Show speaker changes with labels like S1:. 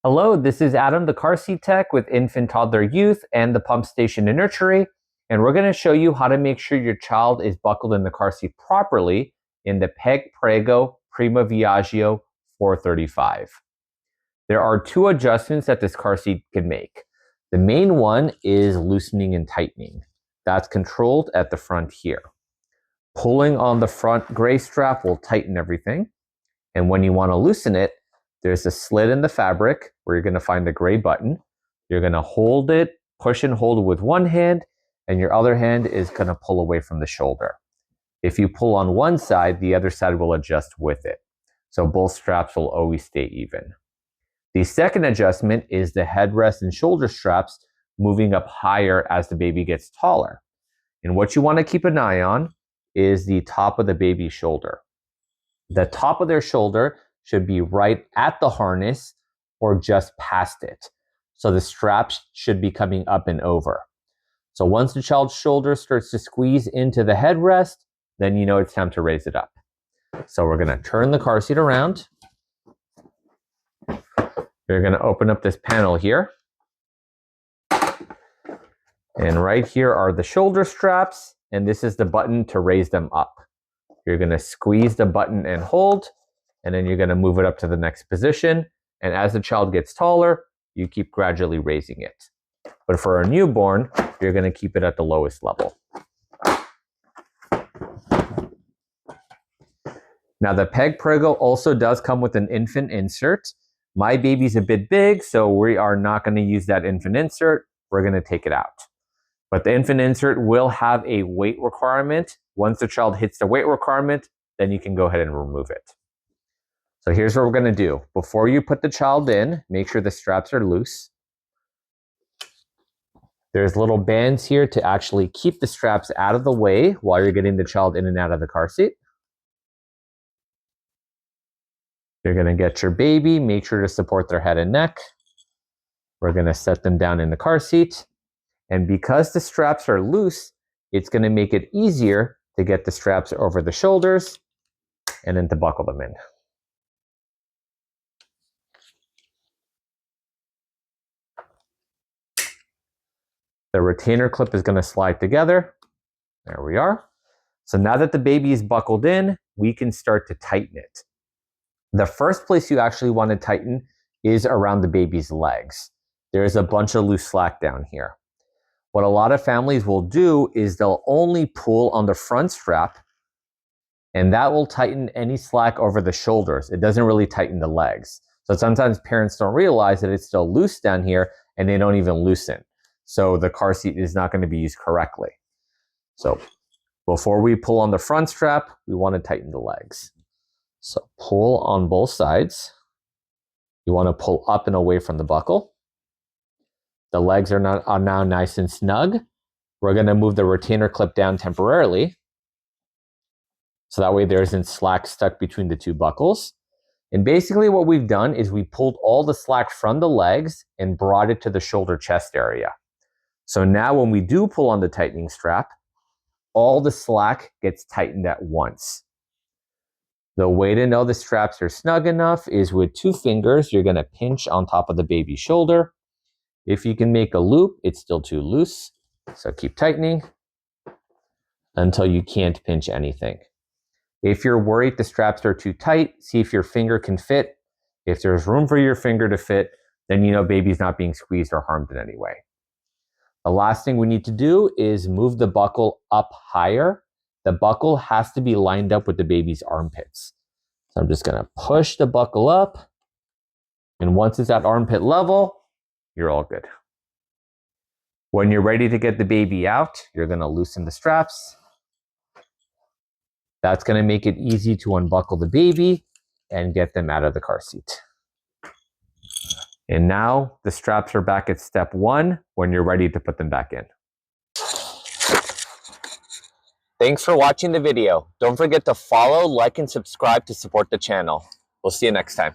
S1: Hello, this is Adam, the car seat tech with Infant, Toddler, Youth and the Pump Station and Nursery, and we're going to show you how to make sure your child is buckled in the car seat properly in the Peg Perego Primo Viaggio 435. There are two adjustments that this car seat can make. The main one is loosening and tightening. That's controlled at the front here. Pulling on the front gray strap will tighten everything, and when you want to loosen it, there's a slit in the fabric where you're going to find the gray button. You're going to hold it, push and hold it with one hand, and your other hand is going to pull away from the shoulder. If you pull on one side, the other side will adjust with it. So both straps will always stay even. The second adjustment is the headrest and shoulder straps moving up higher as the baby gets taller. And what you want to keep an eye on is the top of the baby's shoulder. The top of their shoulder should be right at the harness or just past it. So the straps should be coming up and over. So once the child's shoulder starts to squeeze into the headrest, then you know it's time to raise it up. So we're going to turn the car seat around. You're going to open up this panel here. And right here are the shoulder straps, and this is the button to raise them up. You're going to squeeze the button and hold, and then you're going to move it up to the next position. And as the child gets taller, you keep gradually raising it. But for a newborn, you're going to keep it at the lowest level. Now the Peg Perego also does come with an infant insert. My baby's a bit big, so we are not going to use that infant insert. We're going to take it out. But the infant insert will have a weight requirement. Once the child hits the weight requirement, then you can go ahead and remove it. So here's what we're going to do. Before you put the child in, make sure the straps are loose. There's little bands here to actually keep the straps out of the way while you're getting the child in and out of the car seat. You're going to get your baby, make sure to support their head and neck. We're going to set them down in the car seat. And because the straps are loose, it's going to make it easier to get the straps over the shoulders and then to buckle them in. The retainer clip is going to slide together. There we are. So now that the baby is buckled in, we can start to tighten it. The first place you actually want to tighten is around the baby's legs. There's a bunch of loose slack down here. What a lot of families will do is they'll only pull on the front strap, and that will tighten any slack over the shoulders. It doesn't really tighten the legs. So sometimes parents don't realize that it's still loose down here and they don't even loosen. So the car seat is not going to be used correctly. So before we pull on the front strap, we want to tighten the legs. So pull on both sides. You want to pull up and away from the buckle. The legs are now nice and snug. We're going to move the retainer clip down temporarily. So that way there isn't slack stuck between the two buckles. And basically what we've done is we pulled all the slack from the legs and brought it to the shoulder chest area. So now when we do pull on the tightening strap, all the slack gets tightened at once. The way to know the straps are snug enough is with 2 fingers, you're going to pinch on top of the baby's shoulder. If you can make a loop, it's still too loose. So keep tightening until you can't pinch anything. If you're worried the straps are too tight, see if your finger can fit. If there's room for your finger to fit, then you know baby's not being squeezed or harmed in any way. The last thing we need to do is move the buckle up higher. The buckle has to be lined up with the baby's armpits. So I'm just going to push the buckle up. And once it's at armpit level, you're all good. When you're ready to get the baby out, you're going to loosen the straps. That's going to make it easy to unbuckle the baby and get them out of the car seat. And now the straps are back at step 1 when you're ready to put them back in. Thanks for watching the video. Don't forget to follow, like, and subscribe to support the channel. We'll see you next time.